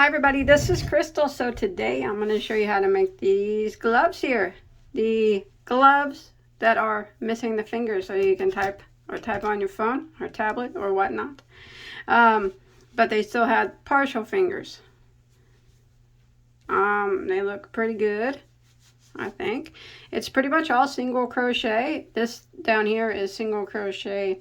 Hi everybody, this is Crystal. So today I'm going to show you how to make these gloves here. The gloves that are missing the fingers so you can type on your phone or tablet or whatnot. But they still have partial fingers. They look pretty good, I think. It's pretty much all single crochet. This down here is single crochet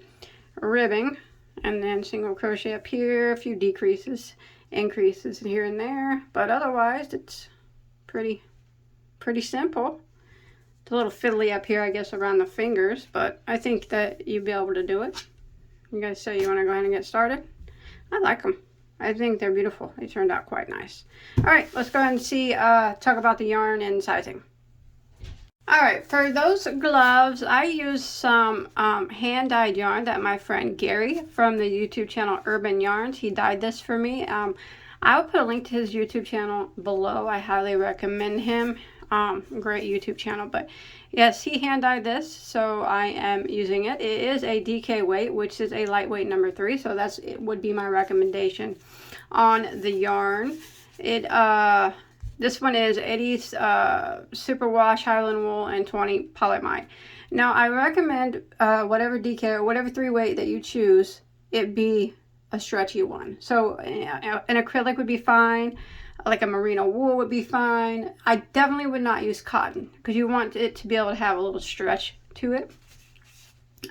ribbing, and then single crochet up here, a few decreases, increases here and there, but otherwise it's pretty simple. It's a little fiddly up here, I guess, around the fingers, but I think that you'll be able to do it. You guys say you want to go ahead and get started? I like them. I think they're beautiful. They turned out quite nice. All right, let's go ahead and see, talk about the yarn and sizing. All right, for those gloves, I use some hand-dyed yarn that my friend Gary from the YouTube channel Urban Yarns, he dyed this for me. I'll put a link to his YouTube channel below. I highly recommend him. Great YouTube channel. But yes, he hand-dyed this, so I am using it. It is a DK weight, which is a lightweight number 3, so it would be my recommendation on the yarn. This one is 80 superwash Highland wool and 20 polyamide. Now I recommend whatever DK or whatever 3 weight that you choose, it be a stretchy one. So an acrylic would be fine, like a merino wool would be fine. I definitely would not use cotton because you want it to be able to have a little stretch to it.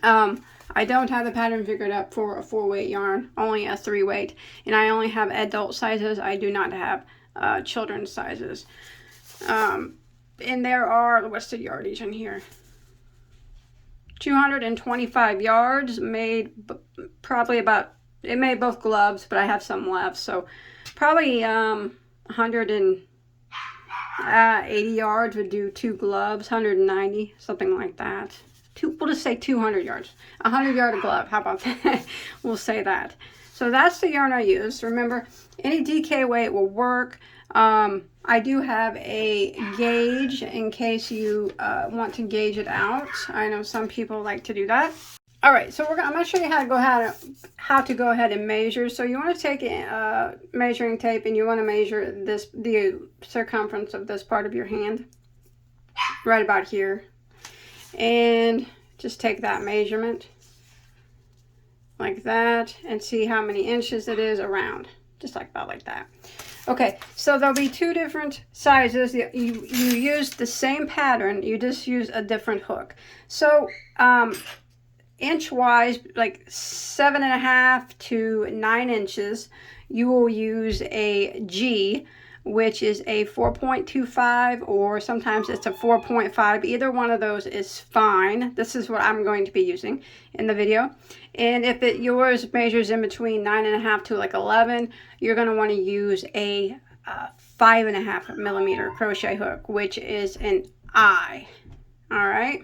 I don't have the pattern figured out for a 4-weight yarn, only a 3-weight, and I only have adult sizes. I do not have children's sizes. And there are, what's the yardage in here? 225 yards, made probably about, it made both gloves, but I have some left, so probably 180 yards would do 2 gloves, 190, something like that. We'll just say 200 yards, 100 yard glove. How about that? We'll say that. So that's the yarn I use. Remember, any DK weight will work. I do have a gauge in case you want to gauge it out. I know some people like to do that. All right, so I'm going to show you how to go ahead and measure. So you want to take measuring tape and you want to measure the circumference of this part of your hand, right about here, and just take that measurement like that and see how many inches it is around, just like that. Okay, so there'll be 2 different sizes. You use the same pattern, you just use a different hook. So inch wise, like 7.5 to 9 inches, you will use a G, which is a 4.25, or sometimes it's a 4.5. Either one of those is fine. This is what I'm going to be using in the video. And if yours measures in between 9.5 to like 11, you're going to want to use a 5.5 millimeter crochet hook, which is an I. All right.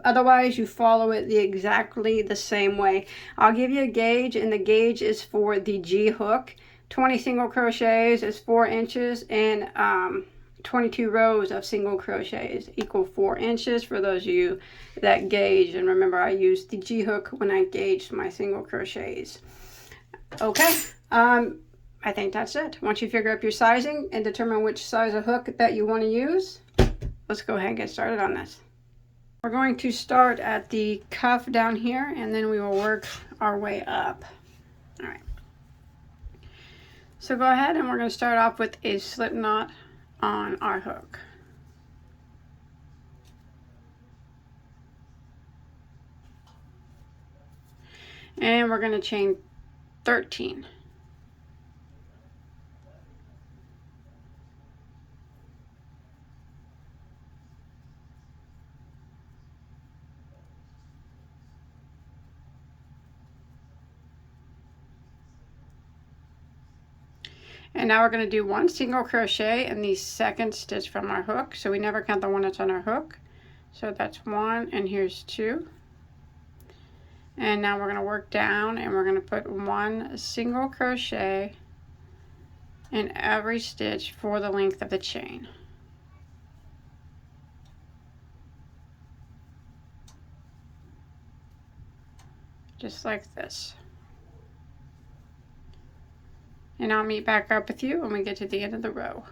Otherwise you follow it exactly the same way. I'll give you a gauge, and the gauge is for the G hook. 20 single crochets is 4 inches, and 22 rows of single crochets equal 4 inches for those of you that gauge. And remember, I used the G hook when I gauged my single crochets. Okay, I think that's it. Once you figure out your sizing and determine which size of hook that you want to use, let's go ahead and get started on this. We're going to start at the cuff down here, and then we will work our way up. All right. So go ahead, and we're going to start off with a slip knot on our hook. And we're going to chain 13. And now we're going to do 1 single crochet in the 2nd stitch from our hook. So we never count the one that's on our hook. So that's 1, and here's 2. And now we're going to work down, and we're going to put 1 single crochet in every stitch for the length of the chain. Just like this. And I'll meet back up with you when we get to the end of the row.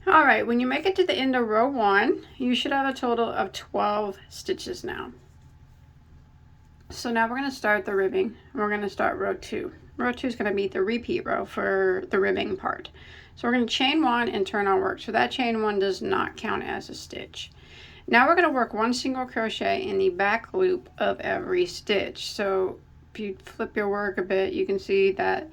Alright, when you make it to the end of row 1, you should have a total of 12 stitches now. So now we're going to start the ribbing. We're going to start row 2. Row 2 is going to be the repeat row for the ribbing part. So we're going to chain 1 and turn our work. So that chain 1 does not count as a stitch. Now we're going to work 1 single crochet in the back loop of every stitch. So if you flip your work a bit, you can see that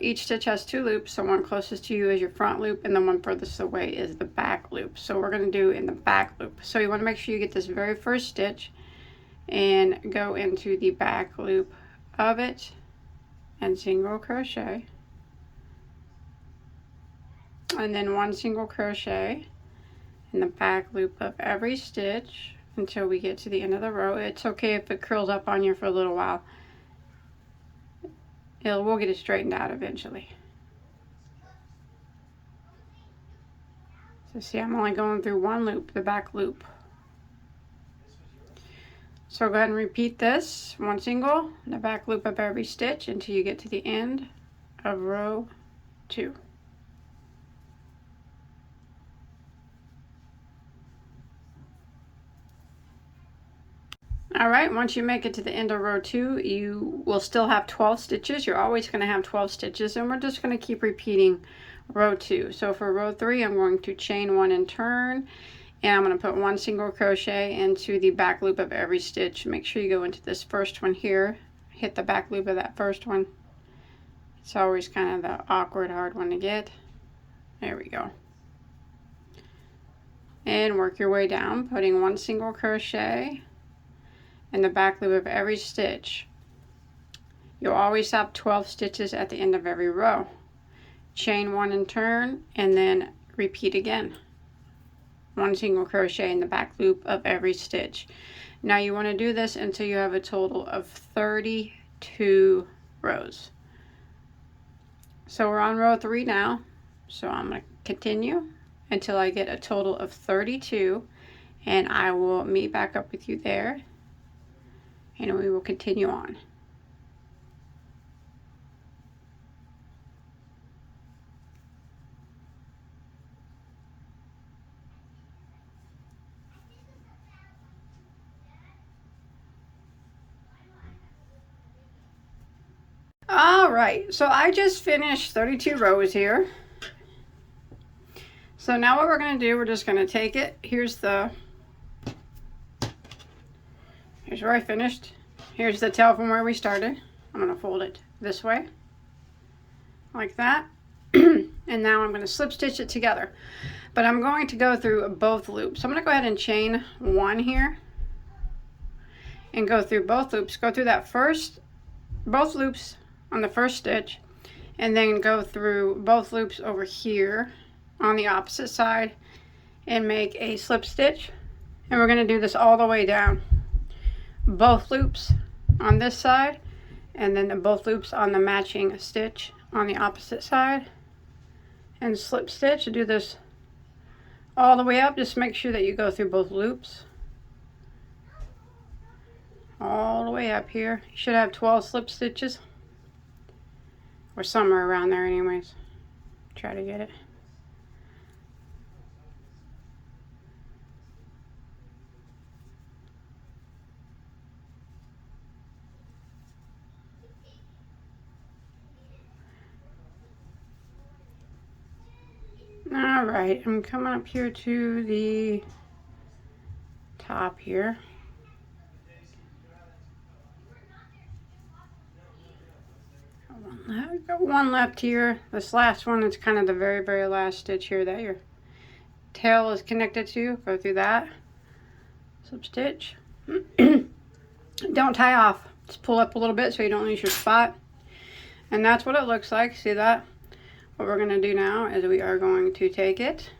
each stitch has 2 loops. The one closest to you is your front loop, and the one furthest away is the back loop. So we're going to do in the back loop. So you want to make sure you get this very first stitch and go into the back loop of it and single crochet, and then 1 single crochet in the back loop of every stitch until we get to the end of the row. It's okay if it curls up on you for a little while. We'll get it straightened out eventually. So see, I'm only going through 1 loop, the back loop. So go ahead and repeat this, 1 single in the back loop of every stitch until you get to the end of row 2. Alright, once you make it to the end of row 2, you will still have 12 stitches. You're always going to have 12 stitches, and we're just going to keep repeating row 2. So for row 3, I'm going to chain 1 and turn, and I'm going to put 1 single crochet into the back loop of every stitch. Make sure you go into this first one here, hit the back loop of that first one. It's always kind of the awkward, hard one to get. There we go. And work your way down, putting 1 single crochet in the back loop of every stitch. You'll always have 12 stitches at the end of every row. Chain 1 and turn, and then repeat again. 1 single crochet in the back loop of every stitch. Now you want to do this until you have a total of 32 rows. So we're on row 3 now. So I'm going to continue until I get a total of 32, and I will meet back up with you there, and we will continue on. Alright, so I just finished 32 rows here. So now what we're going to do, we're just going to take it. Here's where I finished. Here's the tail from where we started. I'm going to fold it this way, like that. And now I'm going to slip stitch it together. But I'm going to go through both loops. I'm going to go ahead and chain 1 here and go through both loops. Go through both loops on the first stitch, and then go through both loops over here on the opposite side and make a slip stitch. And we're going to do this all the way down. Both loops on this side, and then both loops on the matching stitch on the opposite side, and slip stitch. Do this all the way up. Just make sure that you go through both loops all the way up here. You should have 12 slip stitches, or somewhere around there anyways. Try to get it. Alright, I'm coming up here to the top here. I've got one left here. This last one is kind of the very, very last stitch here that your tail is connected to. Go through that. Slip stitch. Don't tie off. Just pull up a little bit so you don't lose your spot. And that's what it looks like. See that? What we're going to do now is we are going to take it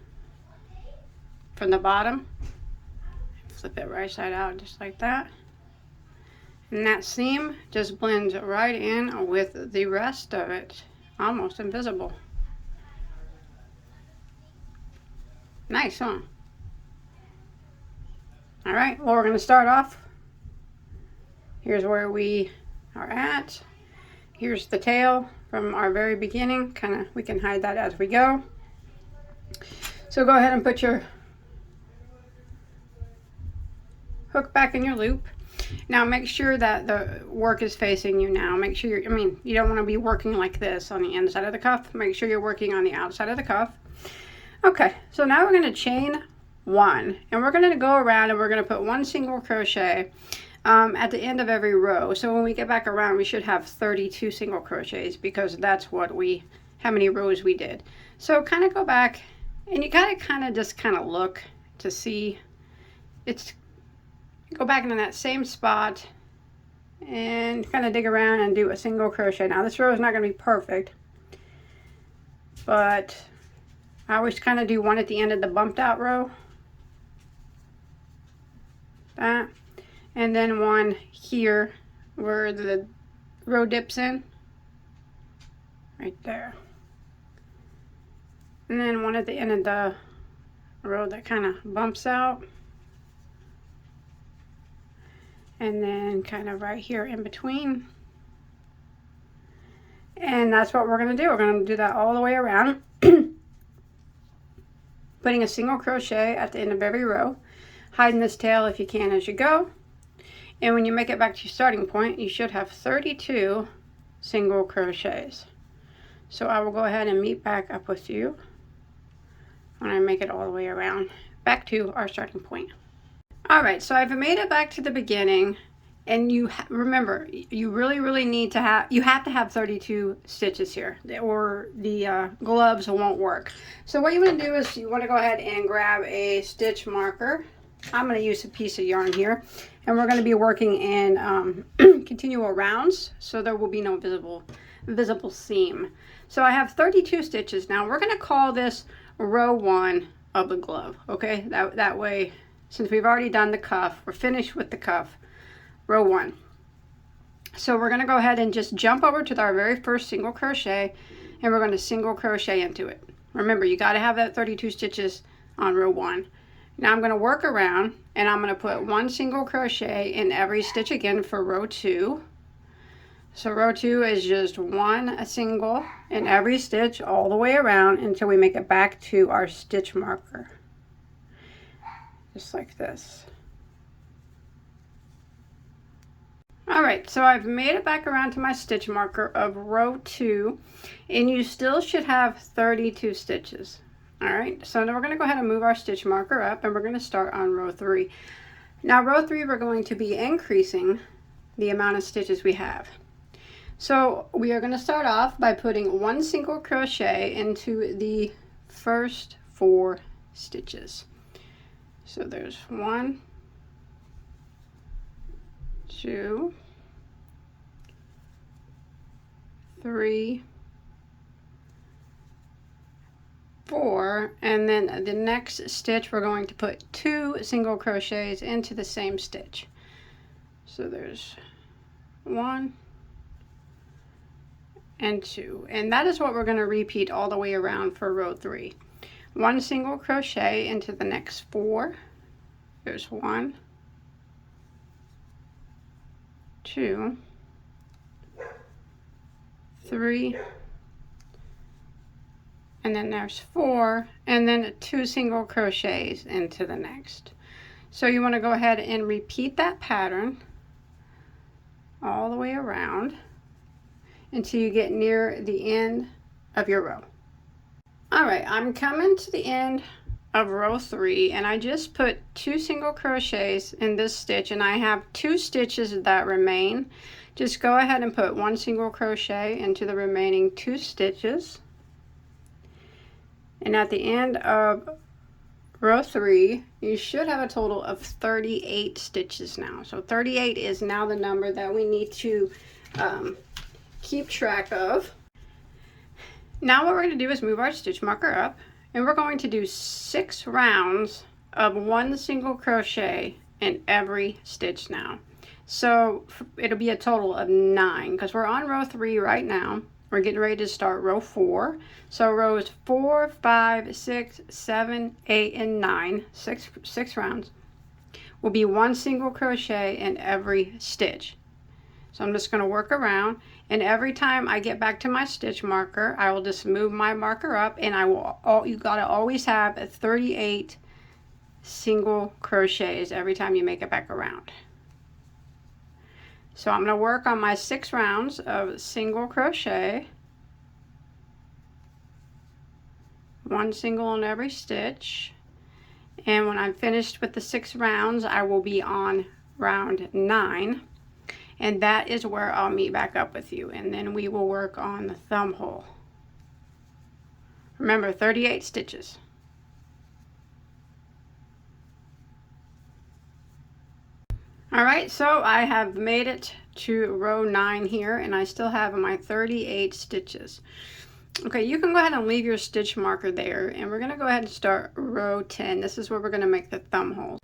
from the bottom, flip it right side out just like that. And that seam just blends right in with the rest of it. Almost invisible. Nice, huh? Alright, well, we're going to start off. Here's where we are at. here's the tail from our very beginning. We can hide that as we go. So go ahead and put your hook back in your loop. Now make sure that the work is facing you now. Make sure you don't want to be working like this on the inside of the cuff. Make sure you're working on the outside of the cuff. Okay, so now we're going to chain 1, and we're going to go around and we're going to put 1 single crochet at the end of every row. So when we get back around, we should have 32 single crochets, because that's how many rows we did. So kind of go back, and you gotta just look to see. Go back into that same spot and kind of dig around and do a single crochet. Now this row is not going to be perfect, but I always kind of do one at the end of the bumped out row, that, and then one here where the row dips in, right there, and then one at the end of the row that kind of bumps out. And then kind of right here in between. And that's what we're going to do. We're going to do that all the way around. Putting a single crochet at the end of every row. Hiding this tail if you can as you go. And when you make it back to your starting point, you should have 32 single crochets. So I will go ahead and meet back up with you when I make it all the way around back to our starting point. Alright, so I've made it back to the beginning, and remember, you really need to have 32 stitches here, or the gloves won't work. So what you want to do is you want to go ahead and grab a stitch marker. I'm going to use a piece of yarn here, and we're going to be working in continual rounds, so there will be no visible seam. So I have 32 stitches now. We're going to call this row 1 of the glove, okay? That way, since we've already done the cuff, we're finished with the cuff, row 1. So we're going to go ahead and just jump over to our very first single crochet, and we're going to single crochet into it. Remember, you got to have that 32 stitches on row 1. Now I'm going to work around, and I'm going to put 1 single crochet in every stitch again for row 2. So row 2 is just a single in every stitch all the way around until we make it back to our stitch marker. Just like this. Alright, so I've made it back around to my stitch marker of row 2, and you still should have 32 stitches. Alright, so now we're going to go ahead and move our stitch marker up, and we're going to start on row 3. Now row 3, we're going to be increasing the amount of stitches we have. So we are going to start off by putting 1 single crochet into the first 4 stitches. So there's 1, 2, 3, 4, and then the next stitch we're going to put 2 single crochets into the same stitch. So there's 1 and 2, and that is what we're going to repeat all the way around for row 3. 1 single crochet into the next 4. There's 1, 2, 3, and then there's 4, and then 2 single crochets into the next. So you want to go ahead and repeat that pattern all the way around until you get near the end of your row. Alright, I'm coming to the end of row 3, and I just put 2 single crochets in this stitch, and I have 2 stitches that remain. Just go ahead and put 1 single crochet into the remaining 2 stitches. And at the end of row 3, you should have a total of 38 stitches now. So 38 is now the number that we need to keep track of. Now what we're going to do is move our stitch marker up, and we're going to do 6 rounds of 1 single crochet in every stitch now. So it'll be a total of 9, because we're on row 3 right now. We're getting ready to start row 4. So rows 4, 5, 6, 7, 8, and 9, 6 rounds, will be 1 single crochet in every stitch. So I'm just going to work around, and every time I get back to my stitch marker, I will just move my marker up, and you got to always have 38 single crochets every time you make it back around. So I'm going to work on my 6 rounds of single crochet, 1 single in every stitch, and when I'm finished with the 6 rounds, I will be on round 9, and that is where I'll meet back up with you, and then we will work on the thumb hole. Remember, 38 stitches. Alright, so I have made it to row 9 here, and I still have my 38 stitches. Okay, you can go ahead and leave your stitch marker there, and we're going to go ahead and start row 10. This is where we're going to make the thumb holes.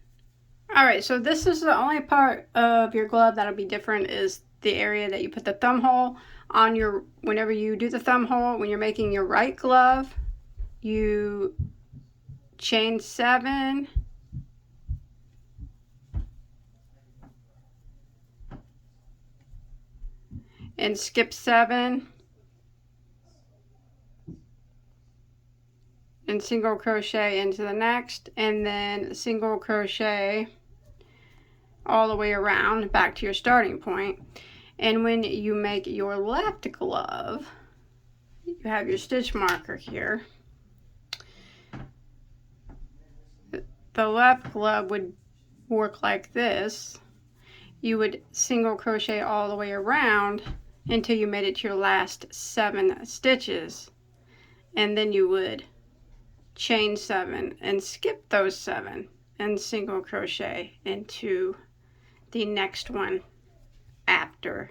Alright, so this is the only part of your glove that'll be different, is the area that you put the thumb hole on your, whenever you do the thumb hole, when you're making your right glove, you chain 7, and skip 7, and single crochet into the next, and then single crochet all the way around back to your starting point. And when you make your left glove, you have your stitch marker here. The left glove would work like this. You would single crochet all the way around until you made it to your last 7 stitches, and then you would chain 7 and skip those 7 and single crochet into the next one after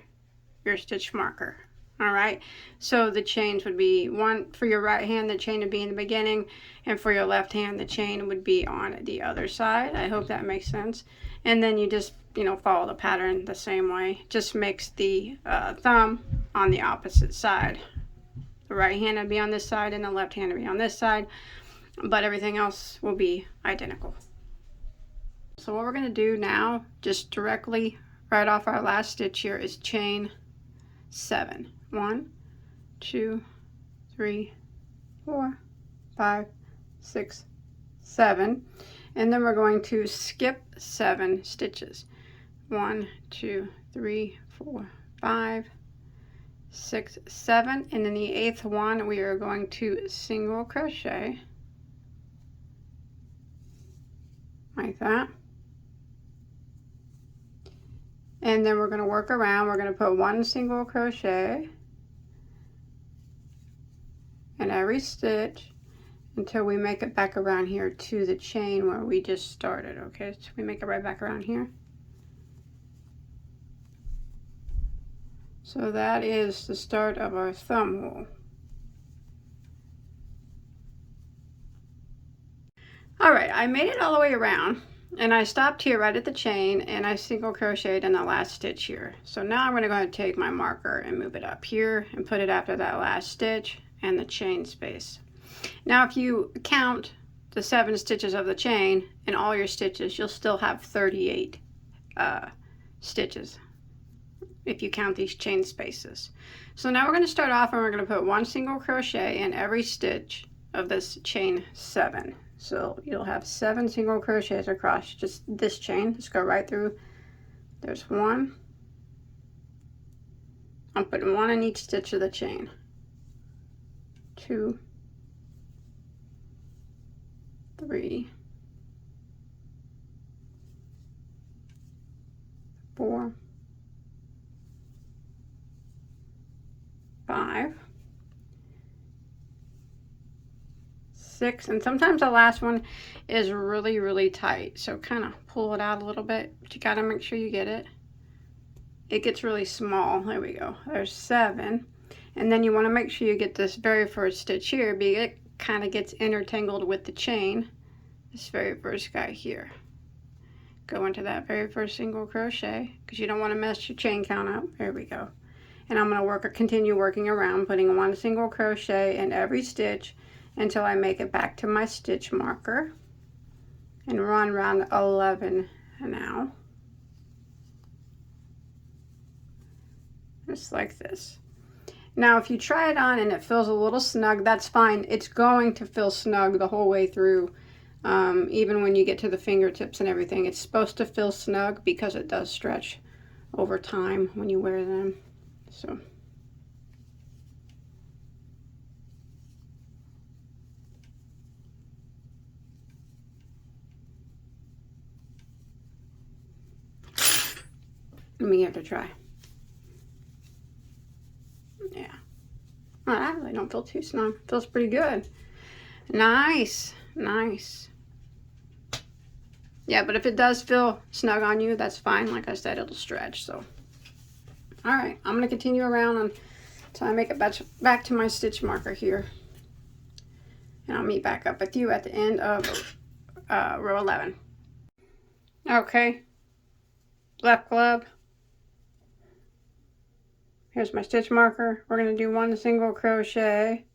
your stitch marker. Alright, so the chains would be one for your right hand, the chain would be in the beginning, and for your left hand, the chain would be on the other side. I hope that makes sense. And then you just, follow the pattern the same way. Just makes the thumb on the opposite side. The right hand would be on this side, and the left hand would be on this side, but everything else will be identical. So what we're going to do now, just directly right off our last stitch here, is chain 7. 1, 2, 3, 4, 5, 6, 7, and then we're going to skip 7 stitches. 1, 2, 3, 4, 5, 6, 7, and in the 8th one we are going to single crochet like that, and then we're going to work around. We're going to put 1 single crochet in every stitch until we make it back around here to the chain where we just started. Okay, so we make it right back around here. So that is the start of our thumb hole. Alright, I made it all the way around, and I stopped here right at the chain, and I single crocheted in the last stitch here. So now I'm going to go ahead and take my marker and move it up here and put it after that last stitch and the chain space. Now if you count the 7 stitches of the chain and all your stitches, you'll still have 38 stitches if you count these chain spaces. So now we're going to start off, and we're going to put 1 single crochet in every stitch of this chain 7. So you'll have 7 single crochets across just this chain. Let's go right through. There's 1. I'm putting 1 in each stitch of the chain. 2, 3, 4, 5, 6, and sometimes the last one is really tight, so kind of pull it out a little bit, but you got to make sure you get it. It gets really small. There we go. There's 7, and then you want to make sure you get this very first stitch here, because it kind of gets intertangled with the chain. This very first guy here. Go into that very first single crochet, because you don't want to mess your chain count up. There we go. And I'm going to continue working around, putting 1 single crochet in every stitch until I make it back to my stitch marker, and we're on round 11 now. just like this. Now if you try it on and it feels a little snug, that's fine. It's going to feel snug the whole way through, even when you get to the fingertips and everything. It's supposed to feel snug because it does stretch over time when you wear them. So let me give it a try. Yeah. Well, I really don't feel too snug. Feels pretty good. Nice. Nice. Yeah, but if it does feel snug on you, that's fine. Like I said, it'll stretch. So, all right. I'm going to continue around until I make it back to my stitch marker here. And I'll meet back up with you at the end of row 11. Okay. Left glove. Here's my stitch marker. We're going to do 1 single crochet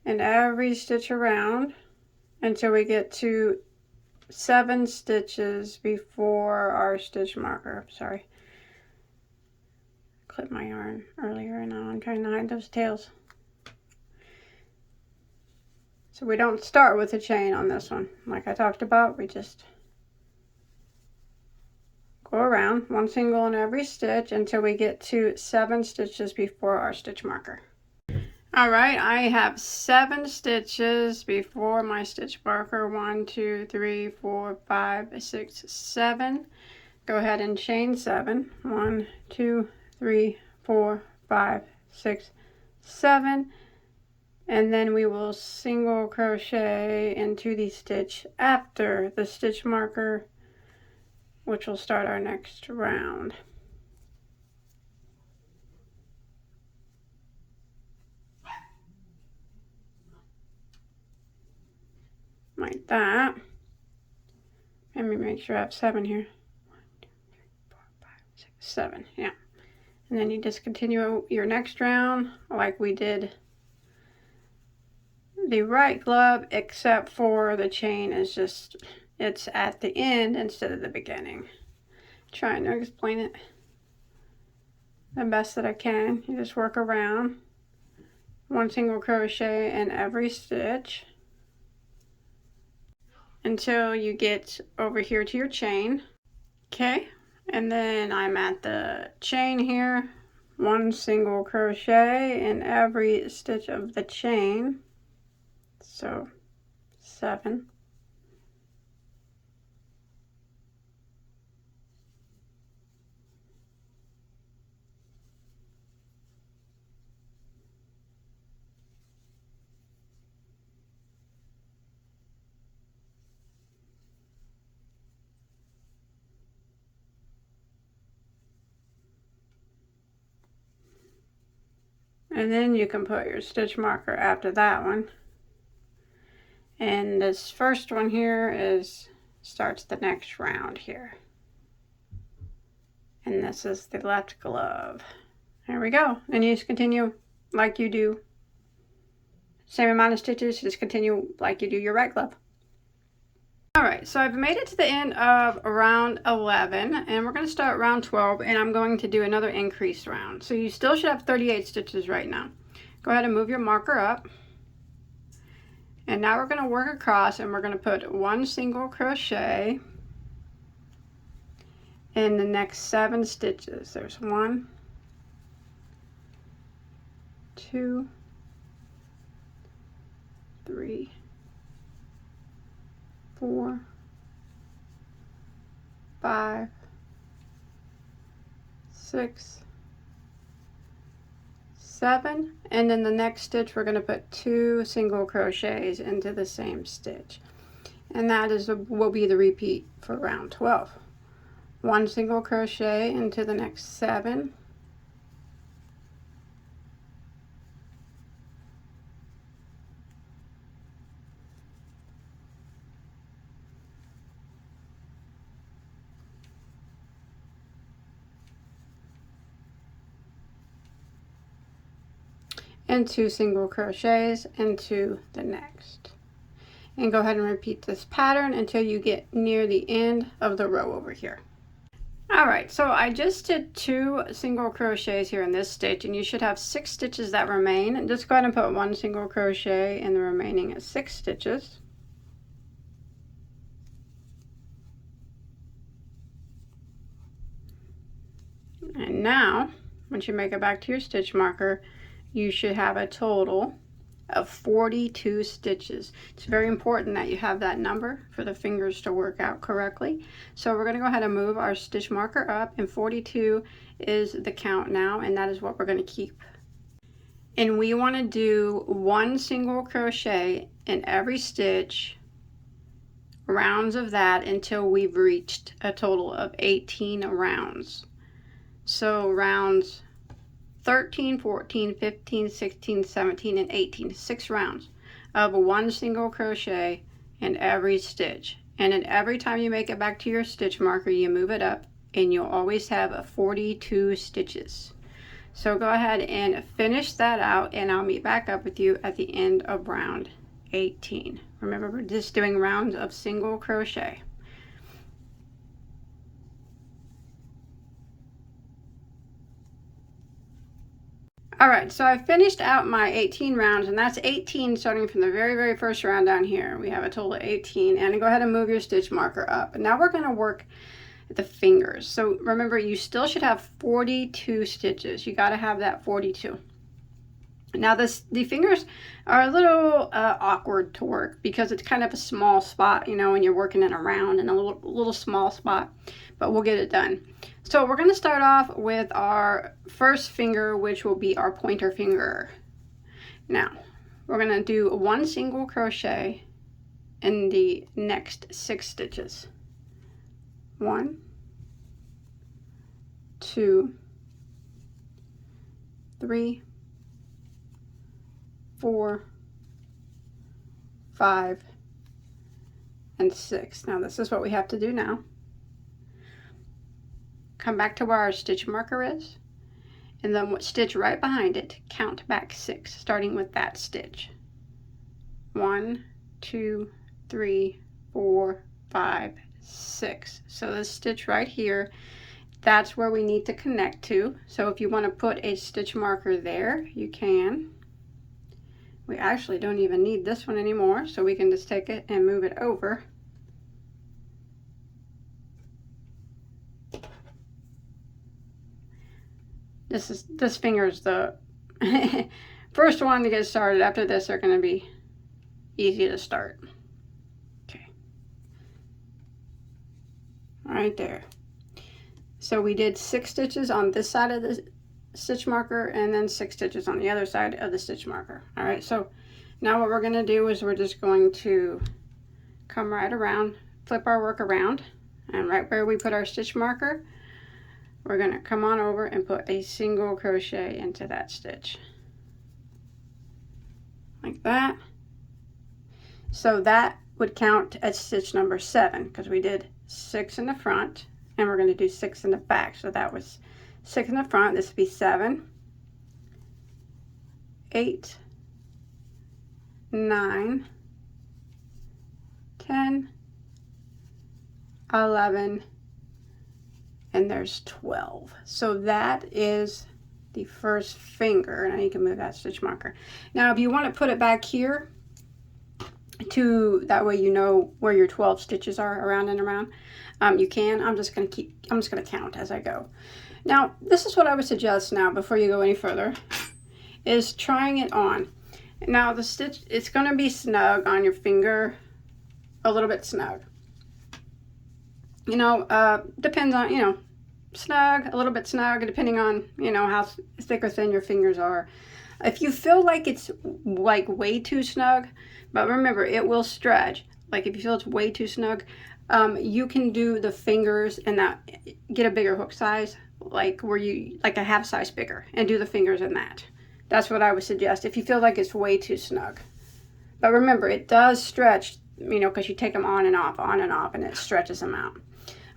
in every stitch around until we get to 7 stitches before our stitch marker. Sorry. Clipped my yarn earlier and now I'm trying to hide those tails. So we don't start with a chain on this one. Like I talked about, we just go around 1 single in every stitch until we get to 7 stitches before our stitch marker. All right, I have 7 stitches before my stitch marker. 1, 2, 3, 4, 5, 6, 7. Go ahead and chain 7. 1, 2, 3, 4, 5, 6, 7. And then we will single crochet into the stitch after the stitch marker, which will start our next round. Like that. Let me make sure I have 7 here. 1, 2, 3, 4, 5, 6, 7. Yeah. And then you just continue your next round like we did the right glove, except for the chain is just, it's at the end instead of the beginning. Trying to explain it the best that I can. You just work around 1 single crochet in every stitch until you get over here to your chain. Okay, and then I'm at the chain here. 1 single crochet in every stitch of the chain. So 7. And then you can put your stitch marker after that one. And this first one here starts the next round here. And this is the left glove. There we go. And you just continue like you do. Same amount of stitches, just continue like you do your right glove. Alright, so I've made it to the end of round 11, and we're going to start round 12, and I'm going to do another increase round. So you still should have 38 stitches right now. Go ahead and move your marker up. And now we're going to work across, and we're going to put 1 single crochet in the next 7 stitches. There's 1, 2, 3, 4, 5, 6, 7, and then the next stitch we're going to put 2 single crochets into the same stitch, and that will be the repeat for round 12. 1 single crochet into the next 7, and 2 single crochets into the next. And go ahead and repeat this pattern until you get near the end of the row over here. All right, so I just did 2 single crochets here in this stitch, and you should have 6 stitches that remain. And just go ahead and put 1 single crochet in the remaining 6 stitches. And now, once you make it back to your stitch marker, you should have a total of 42 stitches. It's very important that you have that number for the fingers to work out correctly. So we're going to go ahead and move our stitch marker up, and 42 is the count now, and that is what we're going to keep. And we want to do 1 single crochet in every stitch, rounds of that, until we've reached a total of 18 rounds. So rounds 13, 14, 15, 16, 17, and 18. 6 rounds of 1 single crochet in every stitch. And then every time you make it back to your stitch marker, you move it up, and you'll always have 42 stitches. So go ahead and finish that out, and I'll meet back up with you at the end of round 18. Remember, we're just doing rounds of single crochet. All right, so I finished out my 18 rounds, and that's 18 starting from the very first round down here. We have a total of 18, and go ahead and move your stitch marker up. And now we're going to work the fingers. So remember, you still should have 42 stitches. You got to have that 42. Now the fingers are a little awkward to work because it's kind of a small spot, you know, when you're working in a round and a little small spot, but we'll get it done. So we're going to start off with our first finger, which will be our pointer finger. Now we're going to do 1 single crochet in the next 6 stitches. 1, 2, 3, 4, 5, and 6. Now this is what we have to do now. Come back to where our stitch marker is, and then stitch right behind it, count back 6, starting with that stitch. 1, 2, 3, 4, 5, 6. So this stitch right here, that's where we need to connect to. So if you want to put a stitch marker there, you can. We actually don't even need this one anymore, so we can just take it and move it over. This finger is the first one to get started. After this, they're going to be easy to start. Okay. Right there. So we did 6 stitches on this side of the stitch marker, and then 6 stitches on the other side of the stitch marker. All right, so now what we're going to do is we're just going to come right around, flip our work around, and right where we put our stitch marker, we're going to come on over and put a single crochet into that stitch. Like that. So that would count as stitch number 7, because we did 6 in the front, and we're going to do 6 in the back. So that was 6 in the front. This would be 7, 8, 9, 10, 11, and there's 12. So that is the first finger. Now you can move that stitch marker. Now if you want to put it back here, that way you know where your 12 stitches are around and around, you can. I'm just going to count as I go. Now this is what I would suggest now before you go any further, is trying it on. Now the stitch, it's going to be snug on your finger, a little bit snug. You know, depends on, you know, snug, a little bit snug, depending on, you know, how thick or thin your fingers are. If you feel like it's like way too snug, but remember, it will stretch. Like if you feel it's way too snug, you can do the fingers and that, get a bigger hook size, like where you, like a half size bigger, and do the fingers in that. That's what I would suggest if you feel like it's way too snug. But remember, it does stretch, you know, because you take them on and off, and it stretches them out.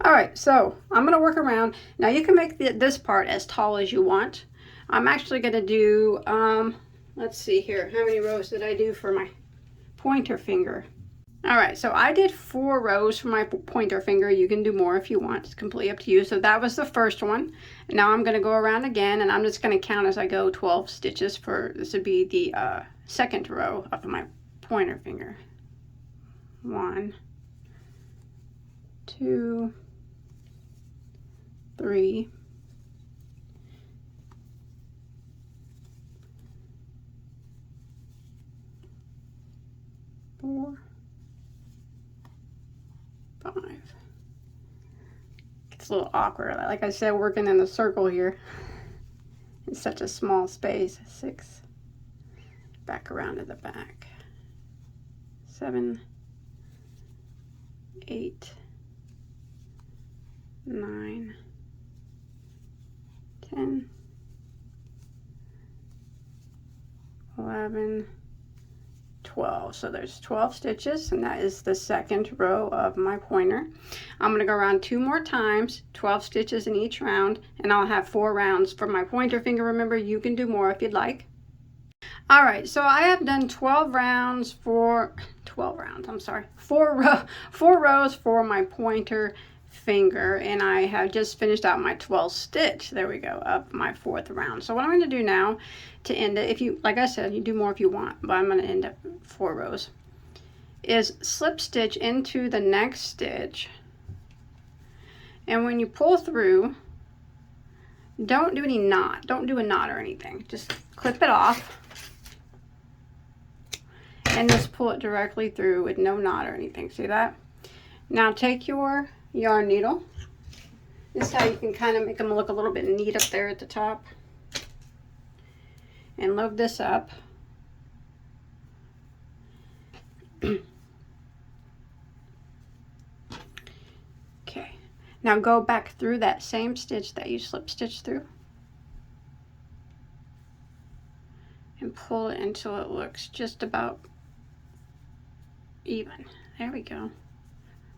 All right, so I'm going to work around. Now you can make this part as tall as you want. I'm actually going to do, let's see here, how many rows did I do for my pointer finger? All right, so I did 4 rows for my pointer finger. You can do more if you want. It's completely up to you. So that was the first one. Now I'm going to go around again, and I'm just going to count as I go 12 stitches for, this would be the second row of my pointer finger. 1, 2, 3, 4, 5. It's a little awkward. Like I said, working in the circle here. It's such a small space. 6. Back around to the back. 7, 8, 9, 10, 11, 12. So there's 12 stitches, and that is the second row of my pointer. I'm going to go around 2 more times, 12 stitches in each round, and I'll have 4 rounds for my pointer finger. Remember, you can do more if you'd like. All right, so I have done 12 rounds for 4 rows for my pointer finger, and I have just finished out my 12th stitch, there we go, of my 4th round. So what I'm going to do now to end it, if you, like I said, you do more if you want, but I'm going to end up 4 rows, is slip stitch into the next stitch, and when you pull through, don't do any knot, don't do a knot or anything, just clip it off and just pull it directly through with no knot or anything. See that? Now take your yarn needle. This is how you can kind of make them look a little bit neat up there at the top. And load this up. Okay. Now go back through that same stitch that you slip stitched through. And pull it until it looks just about even. There we go.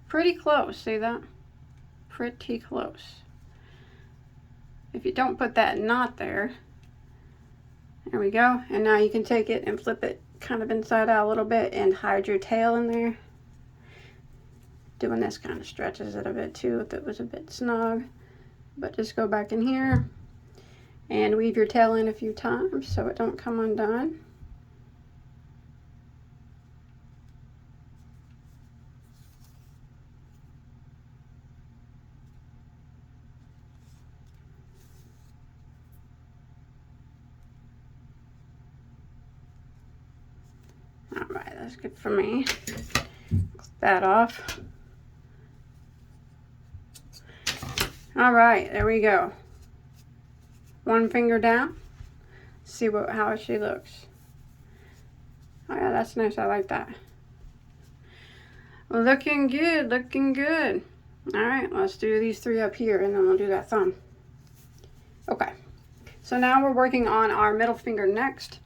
Pretty close, see that? Pretty close. If you don't put that knot there, there we go. And now you can take it and flip it kind of inside out a little bit and hide your tail in there. Doing this kind of stretches it a bit too if it was a bit snug. But just go back in here and weave your tail in a few times so it don't come undone. Alright, that's good for me. Close that off. Alright, there we go. One finger down. See how she looks. Oh yeah, that's nice. I like that. Looking good, looking good. Alright, let's do these 3 up here and then we'll do that thumb. Okay, so now we're working on our middle finger next.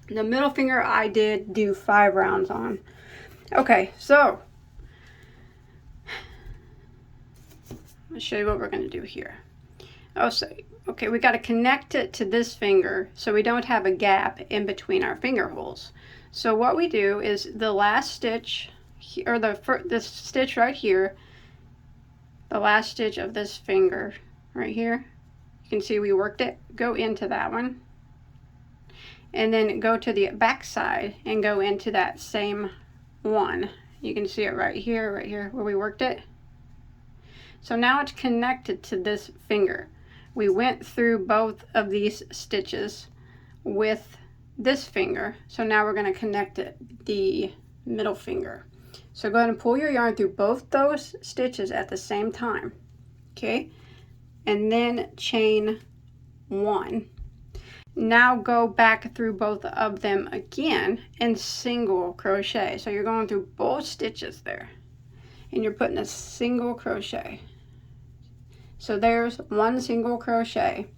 The middle finger I did do 5 rounds on. Okay, so let's show you what we're going to do here. Oh, so, okay, we got to connect it to this finger so we don't have a gap in between our finger holes. So what we do is the last stitch, or this stitch right here, the last stitch of this finger right here, you can see we worked it, go into that one. And then go to the back side and go into that same one. You can see it right here where we worked it. So now it's connected to this finger. We went through both of these stitches with this finger. So now we're going to connect it, the middle finger. So go ahead and pull your yarn through both those stitches at the same time. Okay? And then chain 1. Now go back through both of them again and single crochet. So you're going through both stitches there and you're putting a single crochet. So there's 1 single crochet.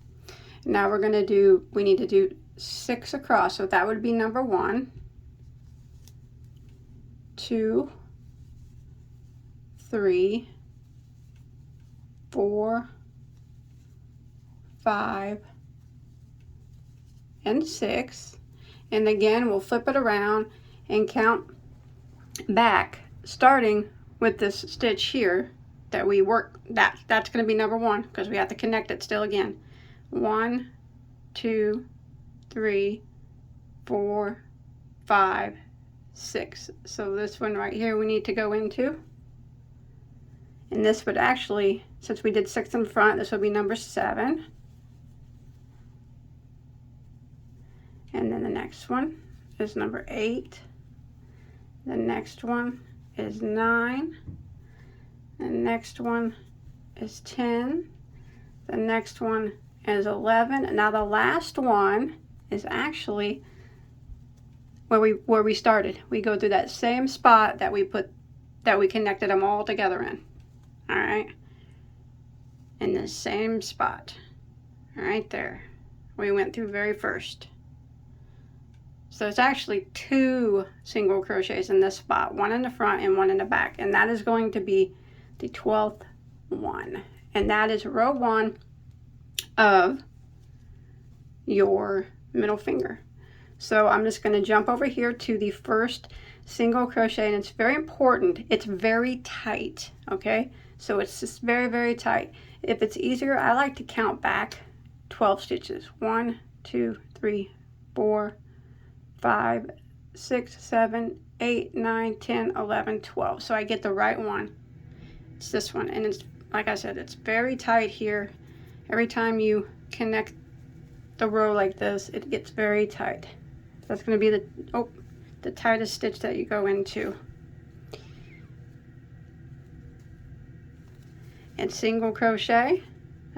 Now we're going to do, we need to do 6 across. So that would be number 1, 2, 3, 4, 5, and 6, and again we'll flip it around and count back, starting with this stitch here that we work, that's going to be number 1 because we have to connect it still again. 1, 2, 3, 4, 5, 6. So this one right here we need to go into, and this would actually, since we did 6 in front, this would be number 7. And then the next one is number 8. The next one is 9. The next one is 10. The next one is 11. Now the last one is actually where we started. We go through that same spot that we connected them all together in. All right, in the same spot right there we went through very first. So it's actually 2 single crochets in this spot, one in the front and one in the back, and that is going to be the 12th one, and that is row 1 of your middle finger. So I'm just going to jump over here to the first single crochet, and it's very important, it's very tight, okay? So it's just very, very tight. If it's easier, I like to count back 12 stitches. 1, 2, 3, 4, 5, 6, 7, 8, 9, 10, 11, 12. So I get the right one. It's this one, and it's, like I said, it's very tight here. Every time you connect the row like this, it gets very tight. That's going to be the tightest stitch that you go into. And single crochet,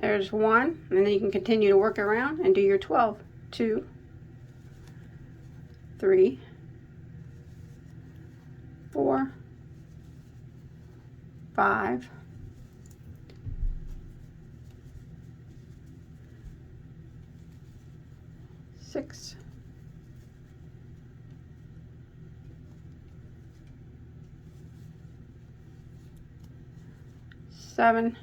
there's 1, and then you can continue to work around and do your 12. 2, 3, 4, 5, 6, 7,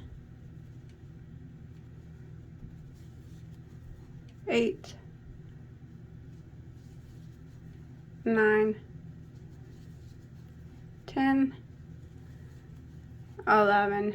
8, 9, 10, 11,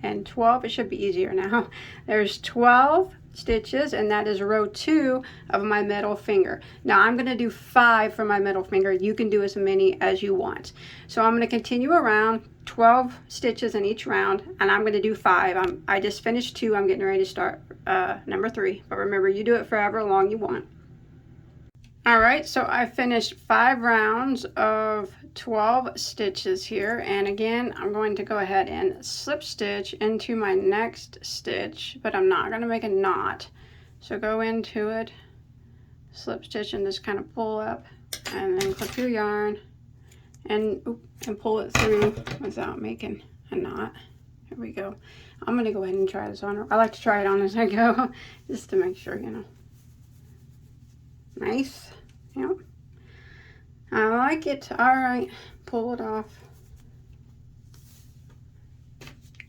and 12. It should be easier now. There's 12 stitches, and that is row 2 of my middle finger. Now I'm going to do 5 for my middle finger. You can do as many as you want. So I'm going to continue around 12 stitches in each round, and I'm going to do 5. I just finished 2. I'm getting ready to start number 3, but remember, you do it for however long you want. Alright, so I finished 5 rounds of 12 stitches here, and again I'm going to go ahead and slip stitch into my next stitch, but I'm not going to make a knot. So go into it, slip stitch, and just kind of pull up, and then clip your yarn and pull it through without making a knot. Here we go. I'm going to go ahead and try this on. I like to try it on as I go just to make sure, you know. Nice. Yep. I like it. Alright, pull it off.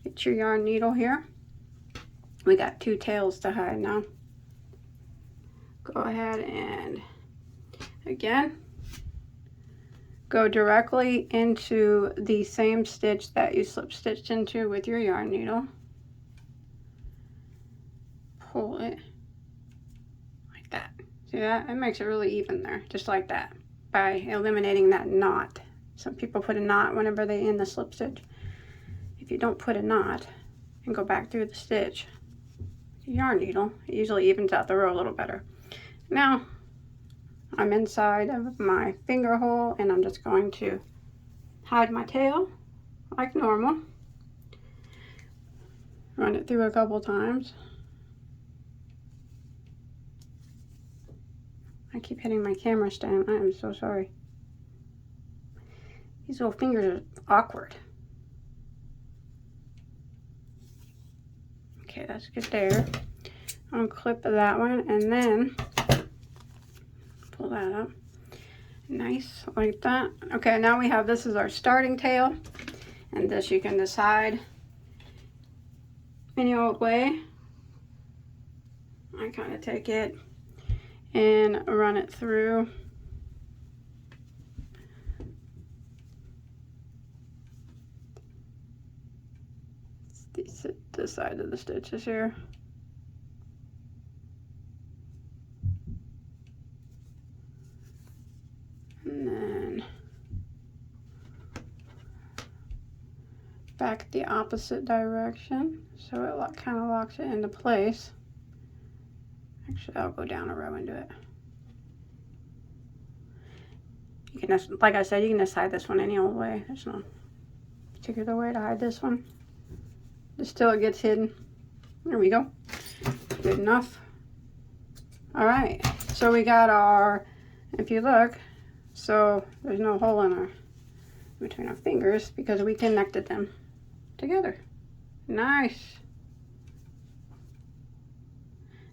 Get your yarn needle here. We got 2 tails to hide now. Go ahead and again go directly into the same stitch that you slip stitched into with your yarn needle. Pull it like that. See that? It makes it really even there, just like that, by eliminating that knot. Some people put a knot whenever they end the slip stitch. If you don't put a knot and go back through the stitch, yarn needle, it usually evens out the row a little better. Now I'm inside of my finger hole, and I'm just going to hide my tail like normal. Run it through a couple times. I keep hitting my camera stand. I am so sorry. These little fingers are awkward. Okay, that's good there. Unclip that one, and then pull that up. Nice, like that. Okay, now we have, this is our starting tail, and this you can decide any old way. I kind of take it and run it through side of the stitches here. And then back the opposite direction, so it kind of locks it into place. Actually, I'll go down a row and do it. You can just, like I said, you can just hide this one any old way. There's no particular way to hide this one. Just till it gets hidden. There we go. Good enough. All right, so we got our, if you look, so there's no hole in our, between our fingers because we connected them together. Nice.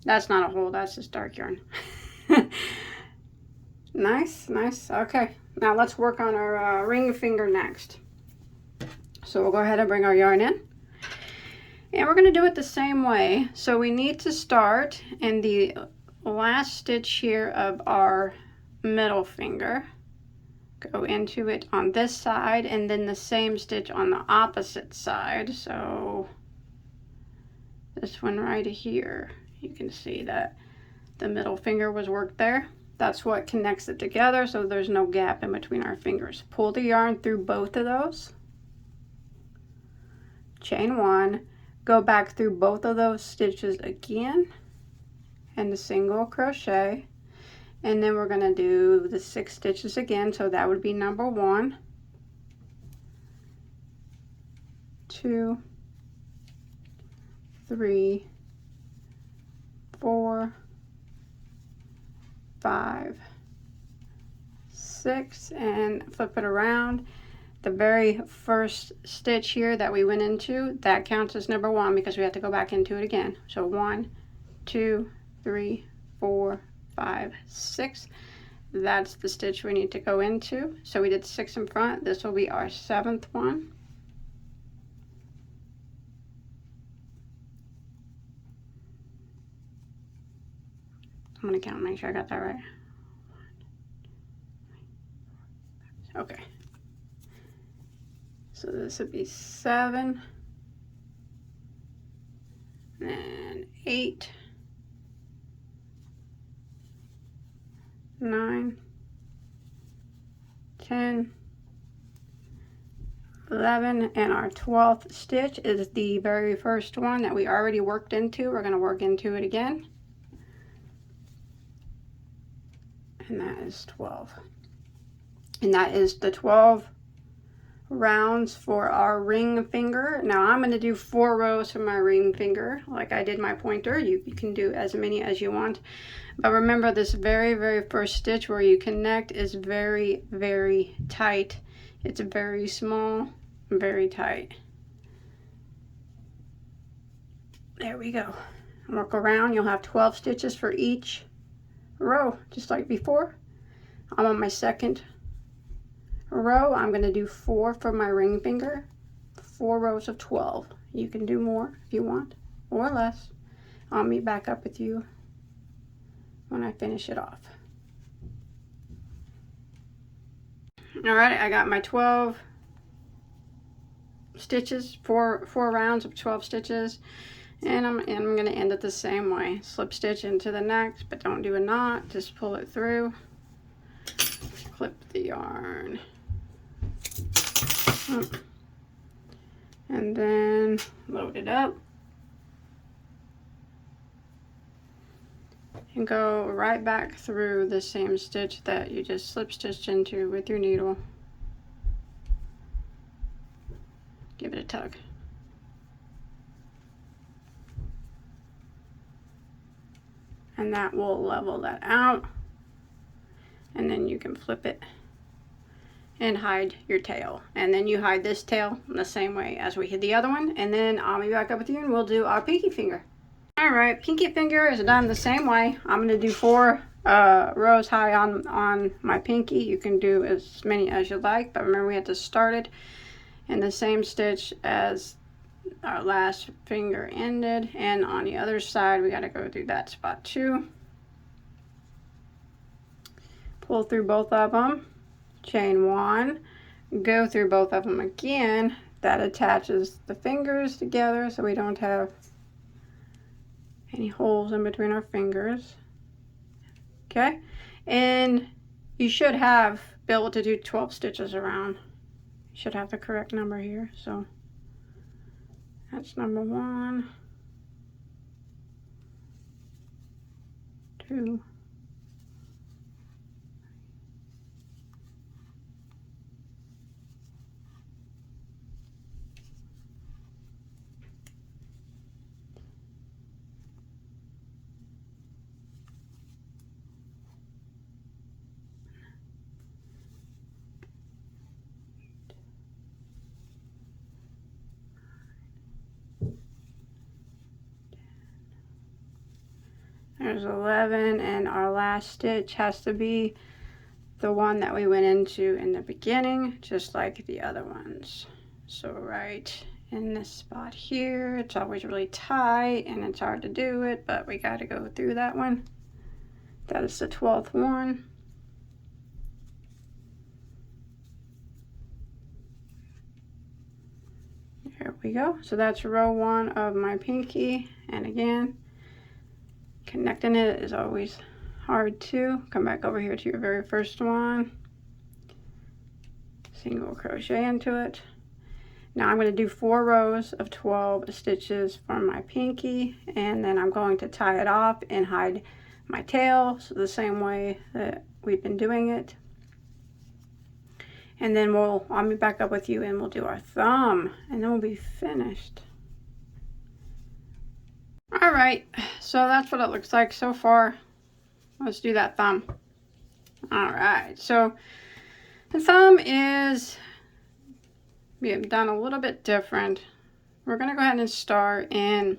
That's not a hole, that's just dark yarn. Nice, nice. Okay, now let's work on our ring finger next. So we'll go ahead and bring our yarn in. And we're going to do it the same way. So we need to start in the last stitch here of our middle finger. Go into it on this side and then the same stitch on the opposite side. So this one right here, you can see that the middle finger was worked there. That's what connects it together, so there's no gap in between our fingers. Pull the yarn through both of those. Chain one, go back through both of those stitches again, and the single crochet. And then we're going to do the 6 stitches again, so that would be number 1, 2, 3, 4, 5, 6, and flip it around. The very first stitch here that we went into, that counts as number 1 because we have to go back into it again. So 1, 2, 3, 4, 5, 6. That's the stitch we need to go into. So we did 6 in front. This will be our 7th one. I'm going to count and make sure I got that right. Okay. So this would be 7 and 8, 9, 10, 11, and our 12th stitch is the very first one that we already worked into. We're going to work into it again. And that is 12. And that is the 12 rounds for our ring finger. Now I'm going to do 4 rows for my ring finger like I did my pointer. You can do as many as you want, but remember this very first stitch where you connect is very tight. It's very small, very tight. There we go. Work around. You'll have 12 stitches for each row just like before. I'm on my second row. I'm going to do 4 for my ring finger, 4 rows of 12. You can do more if you want or less. I'll meet back up with you when I finish it off. All right, I got my 12 stitches, four rounds of 12 stitches, and I'm going to end it the same way. Slip stitch into the next, but don't do a knot, just pull it through. Clip the yarn. And then load it up and go right back through the same stitch that you just slip stitched into with your needle. Give it a tug. And that will level that out, and then you can flip it and hide your tail. And then you hide this tail in the same way as we hid the other one, and then I'll be back up with you and we'll do our pinky finger. All right, pinky finger is done the same way. I'm going to do 4 rows high on my pinky. You can do as many as you like, but remember we have to start it in the same stitch as our last finger ended, and on the other side we got to go through that spot too. Pull through both of them, chain 1, go through both of them again, that attaches the fingers together so we don't have any holes in between our fingers. Okay, and you should be able to do 12 stitches around. You should have the correct number here. So that's number 1, 2, there's 11, and our last stitch has to be the one that we went into in the beginning, just like the other ones. So right in this spot here, it's always really tight and it's hard to do it, but we got to go through that one. That is the 12th one. There we go. So that's row 1 of my pinky, and again, connecting it is always hard too. Come back over here to your very first one, single crochet into it. Now I'm going to do 4 rows of 12 stitches for my pinky, and then I'm going to tie it off and hide my tail, so the same way that we've been doing it. And then I'll be back up with you and we'll do our thumb, and then we'll be finished. All right, so that's what it looks like so far. Let's do that thumb. All right, so the thumb is, we have done a little bit different. We're gonna go ahead and start in,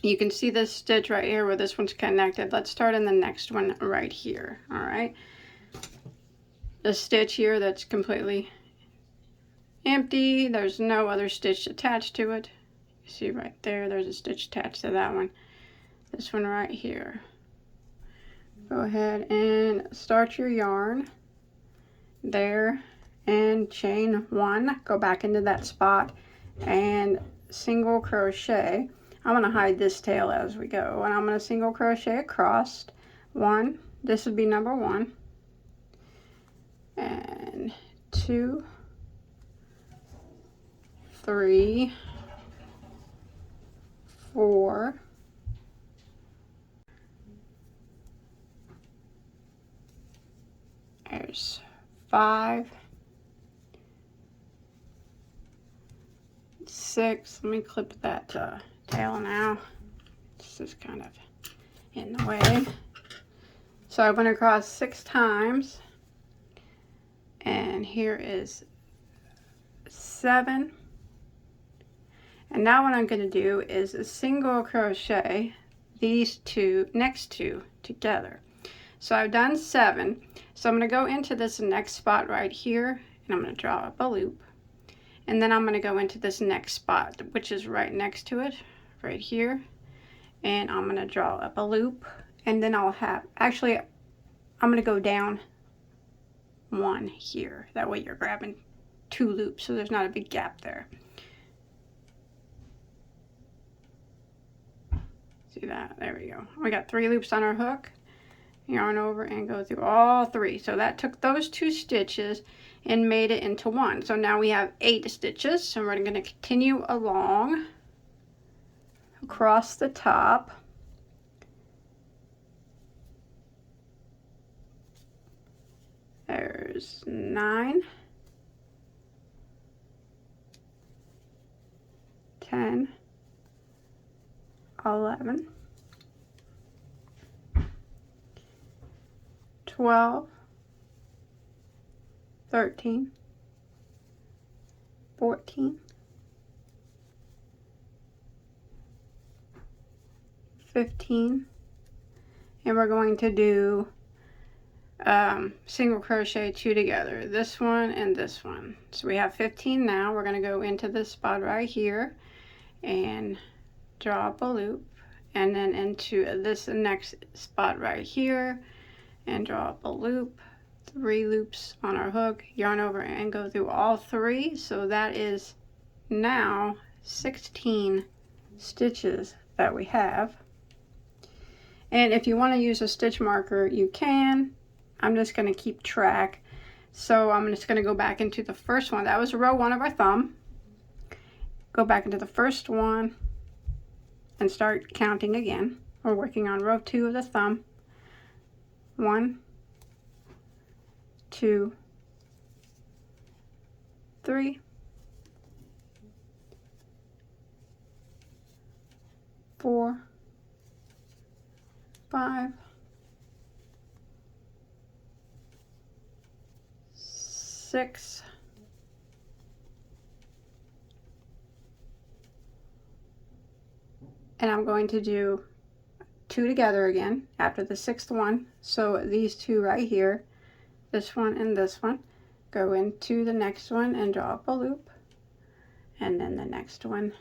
you can see this stitch right here where this one's connected. Let's start in the next one right here. All right, the stitch here that's completely empty, there's no other stitch attached to it. You see right there, there's a stitch attached to that one. This one right here. Go ahead and start your yarn there and chain 1, go back into that spot and single crochet. I'm going to hide this tail as we go, and I'm going to single crochet across 1, this would be number 1, and 2, 3, 4, there's 5, 6. Let me clip that tail now. This is kind of in the way. So I went across 6 times, and here is 7. And now what I'm going to do is a single crochet these next two together. So I've done 7. So I'm going to go into this next spot right here, and I'm going to draw up a loop. And then I'm going to go into this next spot, which is right next to it, right here. And I'm going to draw up a loop. And then I'll have, actually, I'm going to go down 1 here. That way you're grabbing 2 loops, so there's not a big gap there. See that? There we go. We got 3 loops on our hook. Yarn over and go through all 3. So that took those 2 stitches and made it into 1. So now we have 8 stitches. So we're going to continue along across the top. There's 9, 10, 11, 12, 13, 14, 15, and we're going to do single crochet 2 together, this one and this one. So we have 15 now. We're going to go into this spot right here and draw up a loop, and then into this next spot right here and draw up a loop, 3 loops on our hook, yarn over and go through all 3. So that is now 16 stitches that we have. And if you want to use a stitch marker, you can. I'm just going to keep track. So I'm just going to go back into the first one. That was row 1 of our thumb. Go back into the first one and start counting again. We're working on row 2 of the thumb. 1, 2, 3, 4, 5, 6, 7, and I'm going to do 2 together again after the 6th one. So these 2 right here, this one and this one, go into the next one and draw up a loop, and then the next one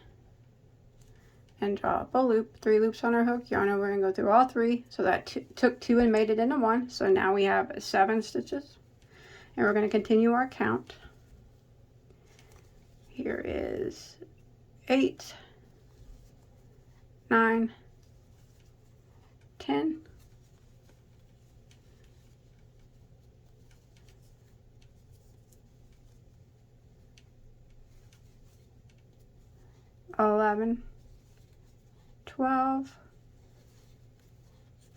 and draw up a loop. 3 loops on our hook, yarn over and go through all 3. So that took 2 and made it into 1. So now we have 7 stitches, and we're going to continue our count. Here is 8, 9, 10, 11, 12,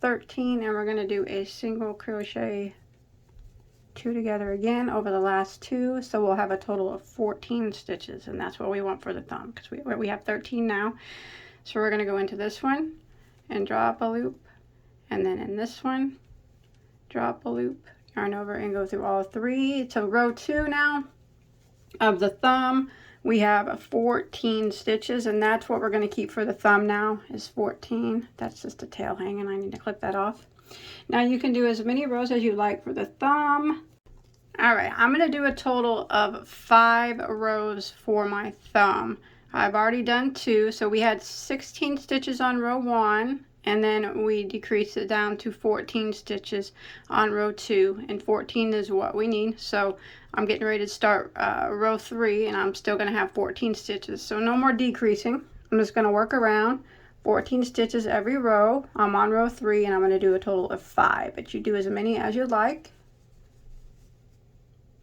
13, and we're going to do a single crochet 2 together again over the last 2, so we'll have a total of 14 stitches, and that's what we want for the thumb, because we have 13 now. So we're going to go into this one and draw up a loop, and then in this one draw up a loop, yarn over and go through all 3. So row 2 now of the thumb, we have 14 stitches, and that's what we're going to keep for the thumb now, is 14. That's just a tail hanging. I need to clip that off. Now you can do as many rows as you like for the thumb. Alright, I'm going to do a total of 5 rows for my thumb. I've already done 2, so we had 16 stitches on row 1, and then we decreased it down to 14 stitches on row 2, and 14 is what we need. So I'm getting ready to start row 3, and I'm still going to have 14 stitches, so no more decreasing. I'm just going to work around 14 stitches every row. I'm on row 3, and I'm going to do a total of 5, but you do as many as you like,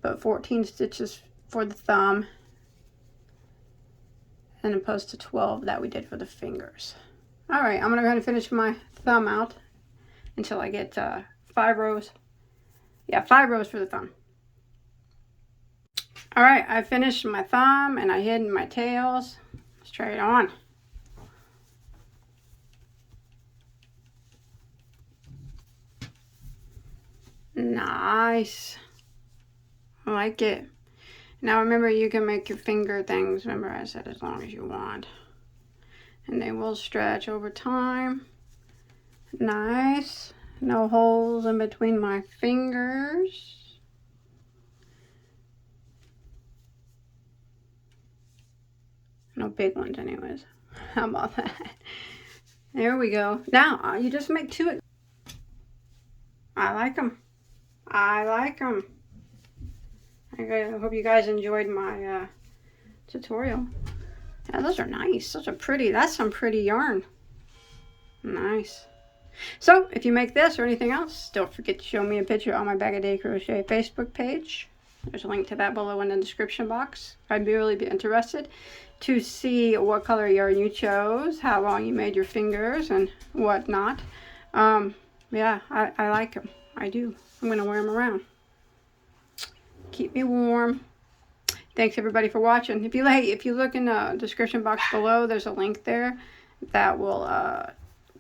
but 14 stitches for the thumb, and opposed to 12 that we did for the fingers. Alright, I'm going to go ahead and finish my thumb out until I get 5 rows. Yeah, 5 rows for the thumb. Alright, I finished my thumb and I hid my tails. Let's try it on. Nice. I like it. Now remember, you can make your finger things, remember I said, as long as you want. And they will stretch over time. Nice. No holes in between my fingers. No big ones anyways. How about that? There we go. Now, you just make 2. I like them. I like them. I hope you guys enjoyed my tutorial. Yeah, those are nice. Those are pretty. That's some pretty yarn. Nice. So, if you make this or anything else, don't forget to show me a picture on my Bagoday Crochet Facebook page. There's a link to that below in the description box. I'd really be interested to see what color yarn you chose, how long you made your fingers, and whatnot. Yeah, I like them. I do. I'm going to wear them around. Keep me warm. Thanks everybody for watching. If you look in the description box below, there's a link there that will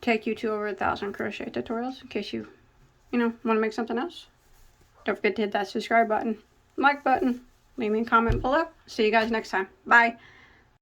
take you to over 1,000 crochet tutorials in case you want to make something else. Don't forget to hit that subscribe button, like button, leave me a comment below. See you guys next time. Bye.